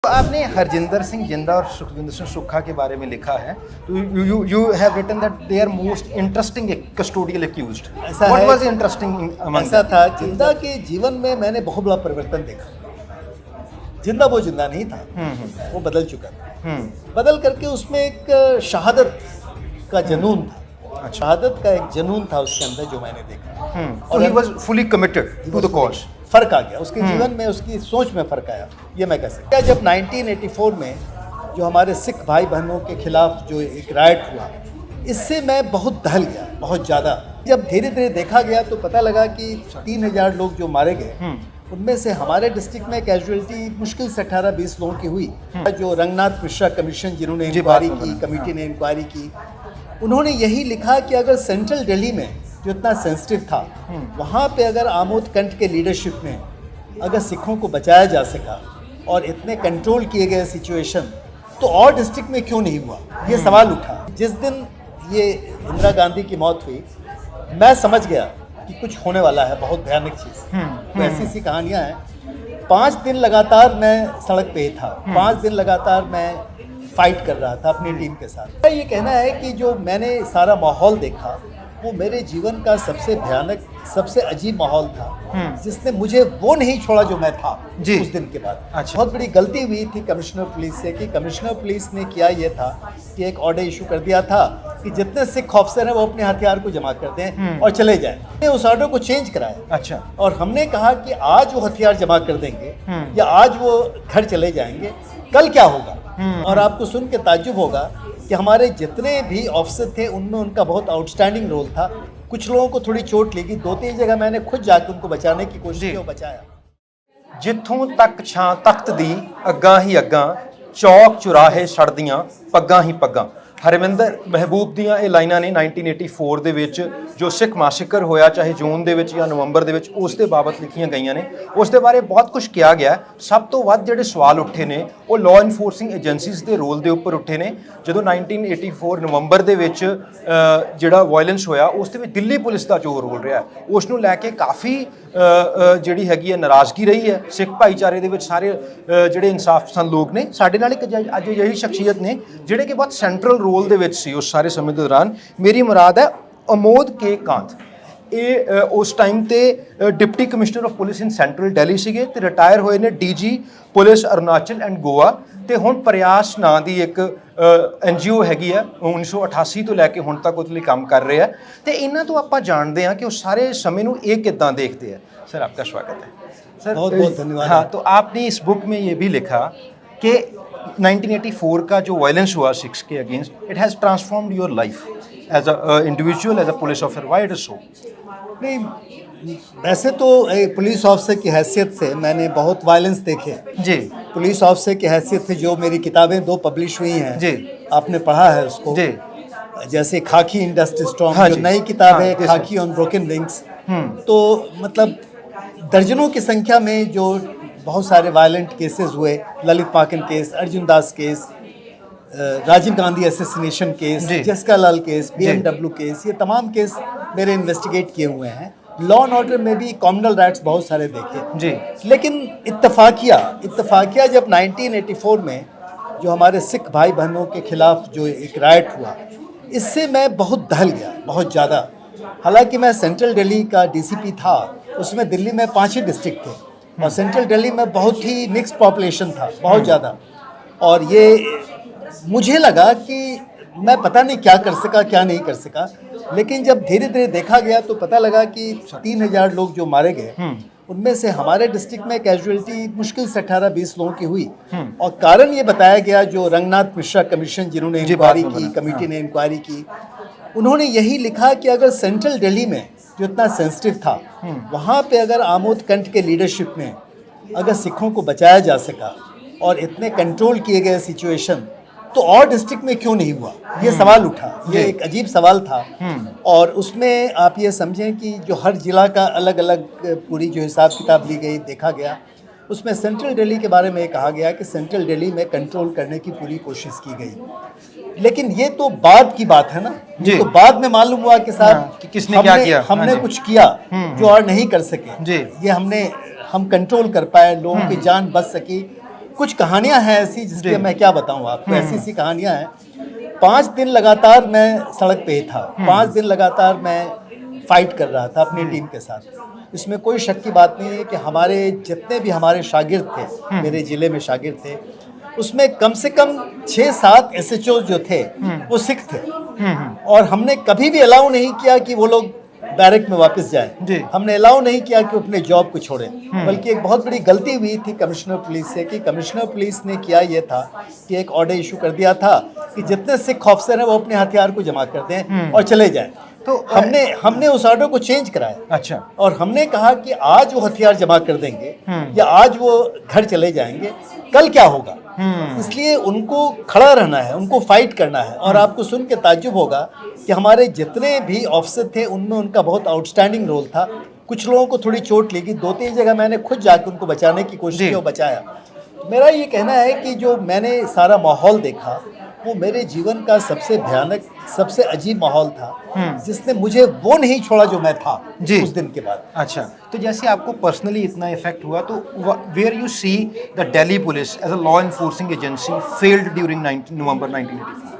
तो आपने हरजिंदर सिंह जिंदा और सुखविंदर सिंह सुक्खा के बारे में लिखा है, तो you have written that they are most interesting custodial accused. What was interesting among ऐसा था, जिंदा के जीवन में मैंने बहुत बड़ा परिवर्तन देखा। जिंदा वो जिंदा नहीं था, वो बदल चुका था। बदल करके उसमें एक शहादत का जुनून था। अच्छा। शहादत का एक जुनून था उसके अंदर जो मैंने देखा। और he was fully committed to the cause. फर्क आ गया उसके जीवन में, उसकी सोच में फर्क आया, ये मैं कह सकता हूं। जब 1984 में जो हमारे सिख भाई बहनों के खिलाफ जो एक राइट हुआ, इससे मैं बहुत दहल गया, बहुत ज़्यादा। जब धीरे धीरे देखा गया तो पता लगा कि 3000 लोग जो मारे गए, उनमें से हमारे डिस्ट्रिक्ट में कैजुअलिटी मुश्किल से 18-20 लोगों की हुई। जो रंगनाथ मिश्रा कमीशन जिन्होंने इंक्वायरी की, कमेटी ने इंक्वायरी की, उन्होंने यही लिखा कि अगर सेंट्रल दिल्ली में जो इतना सेंसिटिव था, वहाँ पे अगर आमोद कंठ के लीडरशिप में अगर सिखों को बचाया जा सका और इतने कंट्रोल किए गए सिचुएशन, तो और डिस्ट्रिक्ट में क्यों नहीं हुआ, ये सवाल उठा। जिस दिन ये इंदिरा गांधी की मौत हुई, मैं समझ गया कि कुछ होने वाला है, बहुत भयानक चीज़। तो ऐसी सी कहानियाँ हैं। 5 दिन लगातार मैं सड़क पे ही था, 5 दिन लगातार मैं फाइट कर रहा था अपनी टीम के साथ। ये कहना है कि जो मैंने सारा माहौल देखा, वो मेरे जीवन का सबसे भयानक, सबसे अजीब माहौल था, जिसने मुझे वो नहीं छोड़ा जो मैं था उस दिन के बाद। अच्छा। बहुत बड़ी गलती हुई थी कमिश्नर पुलिस से कि कमिश्नर पुलिस ने किया ये था कि एक ऑर्डर इशू कर दिया था कि जितने सिख ऑफिसर हैं वो अपने हथियार को जमा कर दें और चले जाएं। हमने उस ऑर्डर को चेंज कराया। अच्छा। और हमने कहा कि आज वो हथियार जमा कर देंगे या आज वो घर चले जाएंगे, कल क्या होगा। और आपको सुन के ताज्जुब होगा कि हमारे जितने भी ऑफिसर थे उनमें उनका बहुत आउटस्टैंडिंग रोल था। कुछ लोगों को थोड़ी चोट लगी, 2-3 जगह मैंने खुद जाकर उनको बचाने की कोशिश की और बचाया। जिथों तक छां तख्त दी अग्गां ही अग्गां, चौक चुराहे सड़दियां पग्गां ही पग्गां। हरमिंदर महबूब ਦੀਆਂ ਇਹ ਲਾਈਨਾਂ ਨੇ 1984 ਦੇ ਵਿੱਚ ਜੋ ਸਿੱਖ ਮਾਸਿਕਰ ਹੋਇਆ, ਚਾਹੇ ਜੂਨ ਦੇ ਵਿੱਚ ਜਾਂ ਨਵੰਬਰ ਦੇ ਵਿੱਚ, ਉਸ ਦੇ ਬਾਬਤ ਲਿਖੀਆਂ ਗਈਆਂ ਨੇ। ਉਸ ਦੇ ਬਾਰੇ ਬਹੁਤ ਕੁਝ ਕਿਹਾ ਗਿਆ। ਸਭ ਤੋਂ ਵੱਧ ਜਿਹੜੇ ਸਵਾਲ ਉੱਠੇ ਨੇ ਉਹ ਲਾਅ ਇਨਫੋਰਸਿੰਗ ਏਜੰਸੀਜ਼ ਦੇ ਰੋਲ ਦੇ ਉੱਪਰ ਉੱਠੇ ਨੇ। ਜਦੋਂ 1984 ਨਵੰਬਰ ਦੇ ਵਿੱਚ ਜਿਹੜਾ ਵਾਇਲੈਂਸ ਹੋਇਆ, ਉਸ ਦੇ ਵਿੱਚ ਦਿੱਲੀ ਪੁਲਿਸ ਦਾ ਜੋ ਰੋਲ ਰਿਹਾ, ਉਸ ਨੂੰ ਲੈ ਕੇ ਕਾਫੀ ਜਿਹੜੀ ਹੈਗੀ ਹੈ ਨਾਰਾਜ਼ਗੀ ਰਹੀ ਹੈ ਸਿੱਖ ਭਾਈਚਾਰੇ ਦੇ ਵਿੱਚ। ਸਾਰੇ ਜਿਹੜੇ ਇਨਸਾਫ ਪਸੰਦ ਲੋਕ ਨੇ, ਸਾਡੇ ਨਾਲ ਇੱਕ ਅੱਜ ਅਜਿਹੀ ਸ਼ਖਸੀਅਤ ਨੇ ਜਿਹੜੇ ਕਿ ਬਹੁਤ ਸੈਂਟਰਲ ਰੋਲ ਦੇ ਵਿੱਚ ਸੀ ਉਸ ਸਾਰੇ ਸਮੇਂ ਦੇ ਦੌਰਾਨ। ਮੇਰੀ ਮੁਰਾਦ ਹੈ ਅਮੋਦ ਕੇ ਕਾਂਤ। ਇਹ ਉਸ ਟਾਈਮ ਤੇ deputy commissioner of police in central Delhi ਸੀਗੇ ਤੇ ਰਿਟਾਇਰ ਹੋਏ ਨੇ DG police Arunachal and Goa. ਤੇ ਹੁਣ ਪ੍ਰਯਾਸ ਨਾਂ ਦੀ ਇੱਕ NGO ਹੈਗੀ ਆ, 1988 ਤੋਂ ਲੈ ਕੇ ਹੁਣ ਤੱਕ ਉਹਦੇ ਲਈ ਕੰਮ ਕਰ ਰਹੇ ਆ। ਤੇ ਇਹਨਾਂ ਤੋਂ ਆਪਾਂ ਜਾਣਦੇ ਹਾਂ ਕਿ ਉਹ ਸਾਰੇ ਸਮੇਂ ਨੂੰ ਇਹ ਕਿੱਦਾਂ देखते हैं। सर आपका स्वागत है। सर बहुत बहुत धन्यवाद। हाँ, तो आपने इस बुक में ये भी लिखा कि 1984 का जो वायलेंस हुआ सिख्स के against, it has transformed your life as an individual, as a police officer. Why it is so? नहीं, वैसे तो एक पुलिस ऑफिसर की हैसियत से मैंने बहुत वायलेंस देखे जी। पुलिस ऑफिसर की हैसियत से जो मेरी किताबें 2 पब्लिश हुई हैं जी, आपने पढ़ा है उसको जी। जैसे खाकी इंडस्ट्री स्ट्रॉन्ग, हाँ जो जी, नई किताब हाँ, है जी, खाकी ऑन ब्रोकन विंग्स, तो मतलब दर्जनों की संख्या में जो बहुत सारे वायलेंट केसेस हुए, Lalit Maken case, Arjun Das case, Rajiv Gandhi assassination case, Jessica Lal case, BMW case, ये तमाम केस मेरे इन्वेस्टिगेट किए हुए हैं। लॉ एंड ऑर्डर में भी कॉम्युनल राइट्स बहुत सारे देखे जी। लेकिन इत्तफाकिया जब 1984 में जो हमारे सिख भाई बहनों के खिलाफ जो एक राइट हुआ, इससे मैं बहुत दहल गया, बहुत ज़्यादा। हालांकि मैं सेंट्रल दिल्ली का DCP था, उसमें दिल्ली में 5 ही डिस्ट्रिक्ट थे और सेंट्रल दिल्ली में बहुत ही मिक्स्ड पॉपुलेशन था, बहुत ज़्यादा। और ये मुझे लगा कि मैं पता नहीं क्या कर सका, क्या नहीं कर सका। लेकिन जब धीरे धीरे देखा गया तो पता लगा कि 3000 लोग जो मारे गए, उनमें से हमारे डिस्ट्रिक्ट में कैजुअलिटी मुश्किल से 18-20 लोगों की हुई। और कारण ये बताया गया, जो रंगनाथ मिश्रा कमीशन जिन्होंने इंक्वायरी की, कमेटी ने इंक्वायरी की, उन्होंने यही लिखा कि अगर सेंट्रल दिल्ली में जो इतना सेंसिटिव था, वहाँ पे अगर आमोद कंठ के लीडरशिप में अगर सिखों को बचाया जा सका और इतने कंट्रोल किए गए सिचुएशन, तो और डिस्ट्रिक्ट में क्यों नहीं हुआ, ये सवाल उठा। ये एक अजीब सवाल था। और उसमें आप ये समझें कि जो हर ज़िला का अलग अलग पूरी जो हिसाब किताब ली गई, देखा गया, उसमें सेंट्रल दिल्ली के बारे में कहा गया कि सेंट्रल दिल्ली में कंट्रोल करने की पूरी कोशिश की गई। लेकिन ये तो बाद की बात है ना, तो बाद में मालूम हुआ कि साहब कि किसने क्या किया, हमने कुछ किया जो और नहीं कर सके। जी। ये हम कंट्रोल कर पाए, लोगों की जान बच सकी। कुछ कहानियां हैं ऐसी जिसकी मैं क्या बताऊं आपको, ऐसी सी कहानियां हैं। 5 दिन लगातार मैं सड़क पे ही था, 5 दिन लगातार मैं फाइट कर रहा था अपनी टीम के साथ। इसमें कोई शक की बात नहीं है कि हमारे जितने भी हमारे शागिर्द थे, मेरे ज़िले में शागिर्द थे, उसमें कम से कम 6-7 SHO जो थे वो सिख थे। और हमने कभी भी अलाउ नहीं किया कि वो लोग बैरक में वापस जाएं। हमने अलाउ नहीं किया कि अपने जॉब को छोड़ें। बल्कि एक बहुत बड़ी गलती हुई थी कमिश्नर पुलिस से कि कमिश्नर पुलिस ने किया ये था कि एक ऑर्डर इशू कर दिया था कि जितने सिख ऑफिसर हैं वो अपने हथियार को जमा कर दें और चले जाएं। तो हमने उस ऑर्डर को चेंज कराया। अच्छा। और हमने कहा कि आज वो हथियार जमा कर देंगे या आज वो घर चले जाएंगे, कल क्या होगा। इसलिए उनको खड़ा रहना है, उनको फाइट करना है। और आपको सुन के ताज्जुब होगा कि हमारे जितने भी ऑफिसर थे उनमें उनका बहुत आउटस्टैंडिंग रोल था। कुछ लोगों को थोड़ी चोट लगी, 2-3 जगह मैंने खुद जाकर उनको बचाने की कोशिश की और बचाया। मेरा ये कहना है कि जो मैंने सारा माहौल देखा वो मेरे जीवन का सबसे भयानक, सबसे अजीब माहौल था, जिसने मुझे वो नहीं छोड़ा जो मैं था उस दिन के बाद। अच्छा, तो जैसे आपको पर्सनली इतना इफेक्ट हुआ, तो where you see the Delhi police as a law enforcing agency failed during November 1984?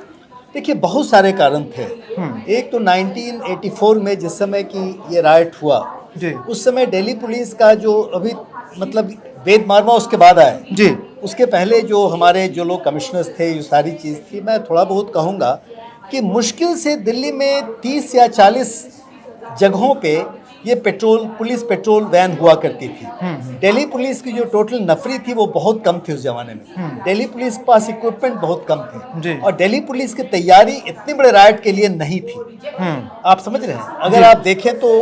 देखिए, बहुत सारे कारण थे। एक तो 1984 में जिस समय की ये राइट हुआ, उस समय दिल्ली पुलिस का जो अभी मतलब वेद मारवा उसके बाद आए जी, उसके पहले जो हमारे जो लोग कमिश्नर्स थे, ये सारी चीज़ थी। मैं थोड़ा बहुत कहूँगा कि मुश्किल से दिल्ली में 30 या 40 जगहों पे ये पुलिस पेट्रोल वैन हुआ करती थी। दिल्ली पुलिस की जो टोटल नफरी थी वो बहुत कम थी उस जमाने में। दिल्ली पुलिस के पास इक्विपमेंट बहुत कम थे और दिल्ली पुलिस की तैयारी इतने बड़े राइड के लिए नहीं थी। आप समझ रहे हैं? अगर आप देखें तो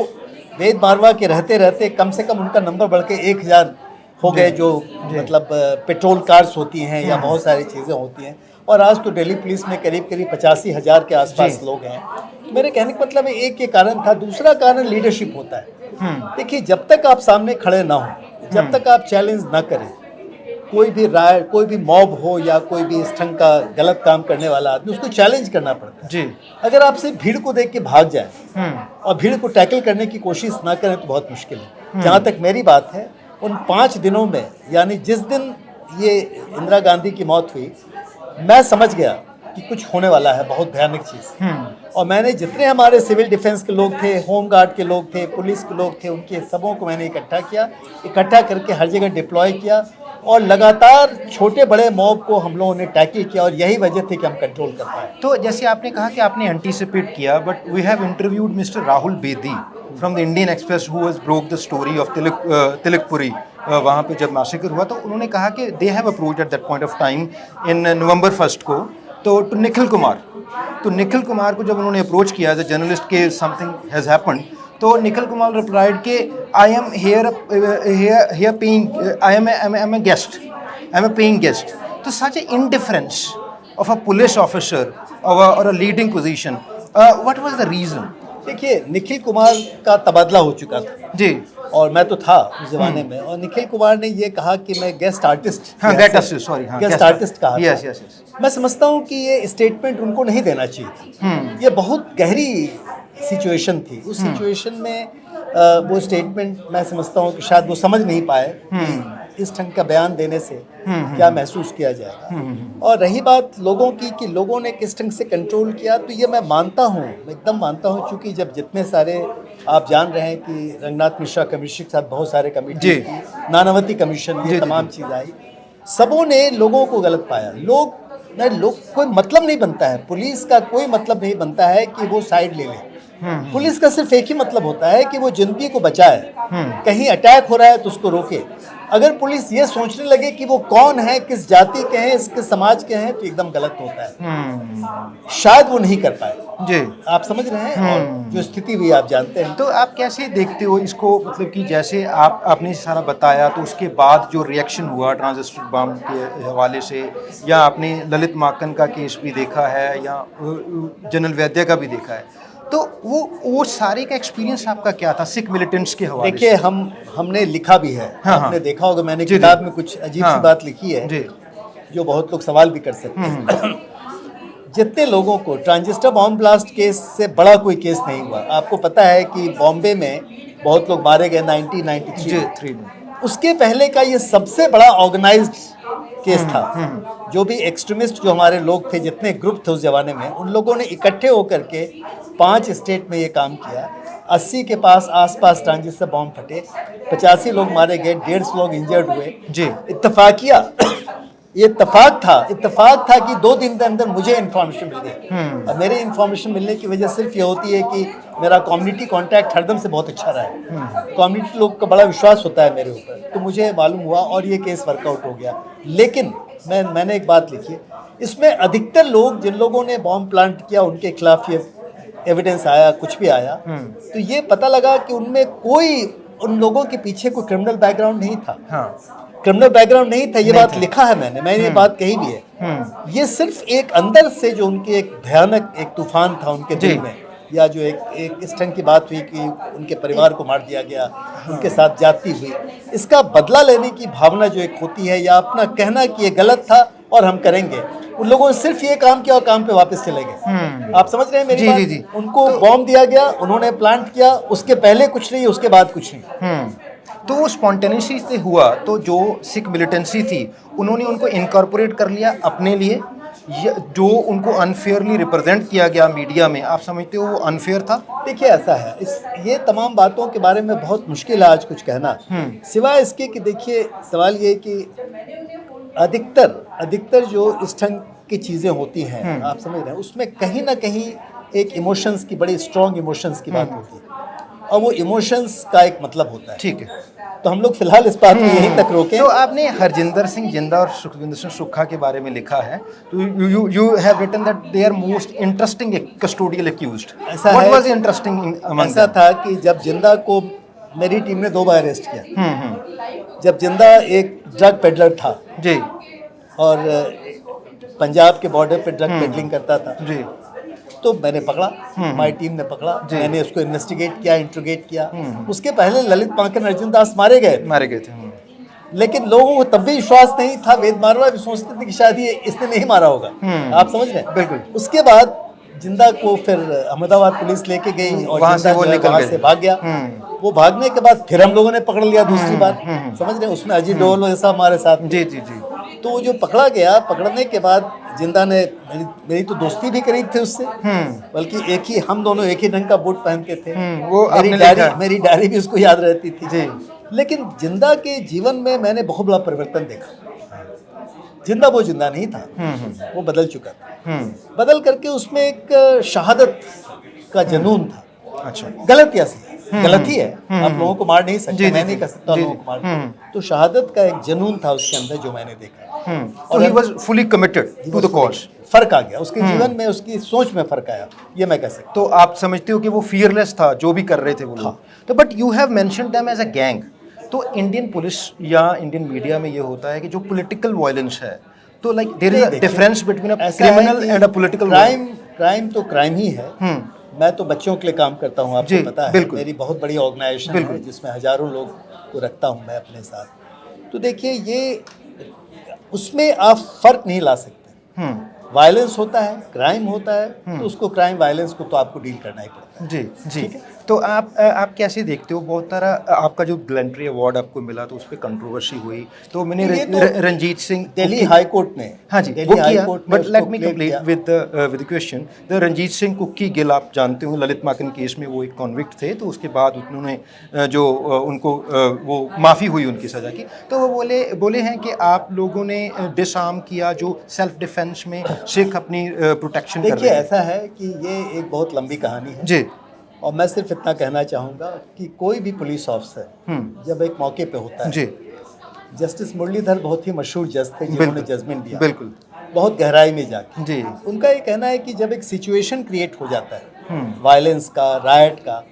वेद मारवा के रहते रहते कम से कम उनका नंबर बढ़ के 1000 हो गए, जो मतलब पेट्रोल कार्स होती हैं या बहुत सारी चीज़ें होती हैं। और आज तो दिल्ली पुलिस में करीब 85,000 के आसपास लोग हैं। तो मेरे कहने का मतलब एक ये कारण था। दूसरा कारण लीडरशिप होता है। देखिए, जब तक आप सामने खड़े ना हो, जब तक आप चैलेंज ना करें, कोई भी राय, कोई भी मॉब हो या कोई भी इस ढंग का गलत काम करने वाला आदमी, उसको चैलेंज करना पड़ता है जी। अगर आप सिर्फ भीड़ को देख के भाग जाए और भीड़ को टैकल करने की कोशिश ना करें तो बहुत मुश्किल है। जहाँ तक मेरी बात है, उन 5 दिनों में, यानी जिस दिन ये इंदिरा गांधी की मौत हुई, मैं समझ गया कि कुछ होने वाला है, बहुत भयानक चीज़। और मैंने जितने हमारे सिविल डिफेंस के लोग थे, होम गार्ड के लोग थे, पुलिस के लोग थे, उनके सबों को मैंने इकट्ठा करके हर जगह डिप्लॉय किया और लगातार छोटे बड़े मॉब को हम लोगों ने टैकल किया। और यही वजह थी कि हम कंट्रोल कर पाए। तो जैसे आपने कहा कि आपने एंटीसिपेट किया, but we have interviewed mister Rahul Bedi from the Indian Express who has broke the story of Trilokpuri. वहाँ पे जब मैसेकर हुआ तो उन्होंने कहा कि they have approached at that point of time in November 1 को तो टू निखिल कुमार को जब उन्होंने अप्रोच किया एज अ जर्नलिस्ट के समथिंग हैज़ हैपेंड, तो निखिल कुमार रिप्लाइड के I am here paying, I am a guest, I am a paying guest. तो such a indifference of a police officer और a leading position, what was the reason? देखिए, निखिल कुमार का तबादला हो चुका था जी, और मैं तो था उस जमाने में। और निखिल कुमार ने ये कहा कि मैं गेस्ट आर्टिस्ट कहा। यस। मैं समझता हूँ कि ये स्टेटमेंट उनको नहीं देना चाहिए था। ये बहुत गहरी सिचुएशन थी। उस सिचुएशन में वो स्टेटमेंट मैं समझता हूँ कि शायद वो समझ नहीं पाए कि इस ढंग का बयान देने से क्या महसूस किया जाएगा। और रही बात लोगों की कि लोगों ने किस ढंग से कंट्रोल किया, तो ये मैं मानता हूँ, मैं एकदम मानता हूँ। चूँकि जब जितने सारे आप जान रहे हैं कि रंगनाथ मिश्रा कमीशन के साथ बहुत सारे कमेटी, नानावती कमीशन, ये तमाम चीज़ आई, सबों ने लोगों को गलत पाया। लोग कोई मतलब नहीं बनता है, पुलिस का कोई मतलब नहीं बनता है कि वो साइड ले ले। पुलिस का सिर्फ एक ही मतलब होता है कि वो जिंदगी को बचाए। कहीं अटैक हो रहा है तो उसको रोके। अगर पुलिस ये सोचने लगे कि वो कौन है, किस जाति के हैं, किस समाज के हैं, तो एकदम गलत होता है। शायद वो नहीं कर पाए जी, आप समझ रहे हैं। और जो स्थिति हुई आप जानते हैं। तो आप कैसे देखते हो इसको, मतलब कि जैसे आपने सारा बताया, तो उसके बाद जो रिएक्शन हुआ ट्रांजिस्टर बम के हवाले से, या आपने ललित माकन का केस भी देखा है, या जनरल वैद्य का भी देखा है, तो वो सारे का एक्सपीरियंस आपका क्या था सिख मिलिटेंट्स के हवाले से? देखिए, हमने लिखा भी है। आपने देखा होगा, मैंने किताब में कुछ अजीब सी बात लिखी है जो बहुत लोग सवाल भी कर सकते हैं। जितने लोगों को ट्रांजिस्टर बॉम्ब ब्लास्ट केस से बड़ा कोई केस नहीं हुआ। आपको पता है कि बॉम्बे में बहुत लोग मारे गए 1993 में। उसके पहले का ये सबसे बड़ा ऑर्गेनाइज्ड केस था। जो भी एक्सट्रीमिस्ट जो हमारे लोग थे, जितने ग्रुप थे उस जमाने में, उन लोगों ने इकट्ठे होकर के 5 स्टेट में ये काम किया। 80 के पास आसपास ट्रांजिट से बॉम्ब फटे, 85 लोग मारे गए, 150 लोग इंजर्ड हुए। जी। ये इत्तेफाक था कि 2 दिन के अंदर मुझे इन्फॉर्मेशन मिल गई। और मेरे इन्फॉर्मेशन मिलने की वजह सिर्फ ये होती है कि मेरा कम्युनिटी कांटेक्ट हरदम से बहुत अच्छा रहा है। कम्युनिटी लोग का बड़ा विश्वास होता है मेरे ऊपर, तो मुझे मालूम हुआ और ये केस वर्कआउट हो गया। लेकिन मैंने एक बात लिखी है, इसमें अधिकतर लोग जिन लोगों ने बॉम्ब प्लांट किया उनके खिलाफ ये एविडेंस आया, कुछ भी आया, तो ये पता लगा कि उनमें उन लोगों के पीछे कोई क्रिमिनल बैकग्राउंड नहीं था। क्रिमिनल बैकग्राउंड नहीं था, ये बात लिखा है मैंने ये बात कही भी है। ये सिर्फ एक अंदर से जो उनके एक भयानक एक तूफान था उनके दिल में, या जो एक इस ढंग की बात हुई कि उनके परिवार को मार दिया गया, उनके साथ ज्यादती हुई, इसका बदला लेने की भावना जो एक होती है, या अपना कहना कि ये गलत था और हम करेंगे, उन लोगों ने सिर्फ ये काम किया और काम पे वापस चले गए। आप समझ रहे हैं मेरी बात? जी। उनको बॉम्ब दिया गया, उन्होंने प्लांट किया, उसके पहले कुछ नहीं, उसके बाद कुछ नहीं। तो वो स्पॉन्टेनियसली से हुआ, तो जो सिख मिलिटेंसी थी उन्होंने उनको इनकॉर्पोरेट कर लिया अपने लिए, जो उनको अनफेयरली रिप्रेजेंट किया गया मीडिया में, आप समझते हो वो अनफेयर था? देखिए ऐसा है, ये तमाम बातों के बारे में बहुत मुश्किल है आज कुछ कहना, सिवाय इसके कि देखिए सवाल ये कि अधिकतर जो इस ढंग की चीज़ें होती हैं, आप समझ रहे हैं, उसमें कहीं ना कहीं एक इमोशंस की, बड़ी स्ट्रॉन्ग इमोशंस की बात होती है, और वो इमोशंस का एक मतलब होता है। ठीक है, तो हम लोग फिलहाल इस बात को यहीं तक रोकें। तो आपने हरजिंदर सिंह जिंदा और सुखविंदर सिंह सुक्खा के बारे में लिखा है, तो you have written that they are most interesting custodial accused. What was interesting among ऐसा था कि जब जिंदा को मेरी टीम ने 2 बार अरेस्ट किया। जब जिंदा एक ड्रग पेडलर था जी, और पंजाब के बॉर्डर पे ड्रग पेडलिंग करता था जी, तो मैंने पकड़ा, हमारी टीम ने पकड़ा, मैंने उसको इन्वेस्टिगेट किया, इंट्रोगेट किया। उसके पहले ललित मांकन, अर्जुन दास मारे गए थे। लेकिन लोगों को तब भी विश्वास नहीं था। वेद मारवा भी सोचते थे कि शायद ये इसने नहीं मारा होगा। आप समझ रहे हैं? बिल्कुल। उसके बाद जिंदा को फिर अहमदाबाद पुलिस लेके गई और वहाँ से वो वहाँ से भाग गया। वो भागने के बाद फिर हम लोगों ने पकड़ लिया दूसरी बार, समझ रहे हैं? उसमें अजीत डोल जैसा हमारे साथ। जी। तो वो जो पकड़ा गया, पकड़ने के बाद जिंदा ने मेरी तो दोस्ती भी करी थी उससे, बल्कि हम दोनों एक ही रंग का बूट पहनते थे। वो मेरी डायरी भी उसको याद रहती थी जी। लेकिन जिंदा के जीवन में मैंने बहुत बड़ा परिवर्तन देखा। जिंदा वो जिंदा नहीं था, वो बदल चुका था। बदल करके उसमें एक शहादत का जुनून था। अच्छा, गलती है, आप लोगों को मार नहीं सकते, मैं नहीं कर सकता लोगों को मार। तो शहादत का एक जुनून था उसके अंदर जो मैंने देखा, और he was fully committed to the cause. फर्क आ गया उसके जीवन में, उसकी सोच में फर्क आया, ये मैं कह सकता हूँ। तो आप समझते हो कि वो फियरलेस था जो भी कर रहे थे वो लोग। तो but you have mentioned them as a gang. तो इंडियन पुलिस या इंडियन मीडिया में ये होता है कि जो पॉलिटिकल वायलेंस है, तो like there is a difference between a criminal and a political crime तो क्राइम ही है। मैं तो बच्चों के लिए काम करता हूँ, आपको पता है। मेरी बहुत बड़ी ऑर्गेनाइजेशन है जिसमें हजारों लोग को रखता हूँ मैं अपने साथ। तो देखिए, ये उसमें आप फर्क नहीं ला सकते। वायलेंस होता है, क्राइम होता है, तो उसको क्राइम वायलेंस को तो आपको डील करना ही पड़ता है। जी। तो आप कैसे देखते हो, बहुत सारा आपका जो ग्लैंट्री अवार्ड आपको मिला तो उस पर कंट्रोवर्सी हुई, तो मैंने रंजीत सिंह दिल्ली हाई कोर्ट ने, हाँ जी, वो किया। But let me complete with the question. The Ranjit Singh Kukki Gill, आप जानते हो ललित माकन केस में वो एक कॉन्विक्ट थे, तो उसके बाद उन्होंने जो उनको वो माफ़ी हुई उनकी सज़ा की, तो वो बोले हैं कि आप लोगों ने डिसआर्म किया जो सेल्फ डिफेंस में सिख अपनी प्रोटेक्शन कर रहे थे। देखिए, ऐसा है कि ये एक बहुत लंबी कहानी है जी, और मैं सिर्फ इतना कहना चाहूँगा कि कोई भी पुलिस ऑफिसर जब एक मौके पे होता है जी। जस्टिस मुरलीधर बहुत ही मशहूर जज थे जिन्होंने जजमेंट दिया, बिल्कुल, बहुत गहराई में जाके जी। उनका ये कहना है कि जब एक सिचुएशन क्रिएट हो जाता है वायलेंस का, रायट का,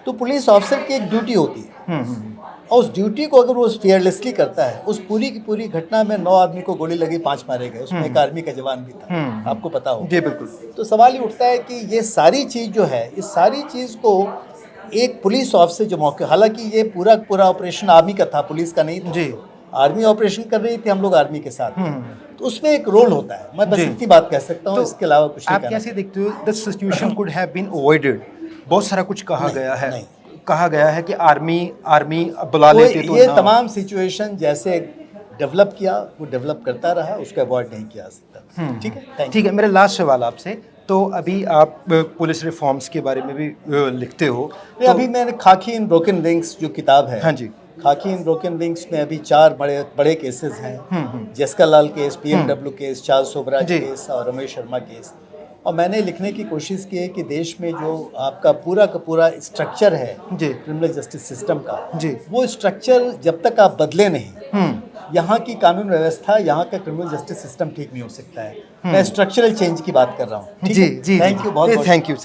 तो पुलिस ऑफिसर की एक ड्यूटी होती है, और उस ड्यूटी को अगर वो फेयरलेसली करता है, उस पूरी की पूरी घटना में 9 आदमी को गोली लगी, 5 मारे गए, उसमें एक आर्मी का जवान भी था, आपको पता हो। जी बिल्कुल। तो सवाल ये उठता है कि ये सारी चीज़ जो है, इस सारी चीज़ को एक पुलिस ऑफिसर जो मौके, हालांकि ये पूरा ऑपरेशन आर्मी का था, पुलिस का नहीं था जी। आर्मी ऑपरेशन कर रही थी, हम लोग आर्मी के साथ, तो उसमें एक रोल होता है। मैं बस इतनी बात कह सकता हूँ, इसके अलावा कुछ नहीं। आप कैसे देखते हो the situation could have been avoided? बहुत सारा कुछ कहा गया है, कहा गया है कि आर्मी बुला लेते तो ये तमाम सिचुएशन, जैसे डेवलप किया, वो डेवलप करता रहा, उसको अवॉइड नहीं किया जा सकता। ठीक है, थैंक यू। ठीक है, मेरा लास्ट सवाल आपसे, तो अभी आप पुलिस रिफॉर्म्स के बारे में भी लिखते हो, नहीं, अभी मैंने खाकी इन ब्रोकन विंग्स जो किताब है, हाँ जी, खाकी इन ब्रोकन विंग्स में अभी 4 बड़े बड़े केसेस हैं। जेसिका लाल केस, पीएमडब्ल्यू केस, चार्ल्स सोबरा जी। केस और रमेश शर्मा केस। और मैंने लिखने की कोशिश की है कि देश में जो आपका पूरा का पूरा स्ट्रक्चर है जी, क्रिमिनल जस्टिस सिस्टम का, जी, वो स्ट्रक्चर जब तक आप बदले नहीं, यहाँ की कानून व्यवस्था, यहाँ का क्रिमिनल जस्टिस सिस्टम ठीक नहीं हो सकता है। मैं स्ट्रक्चरल चेंज की बात कर रहा हूँ। जी, जी, थैंक यू, बहुत बहुत थैंक यू।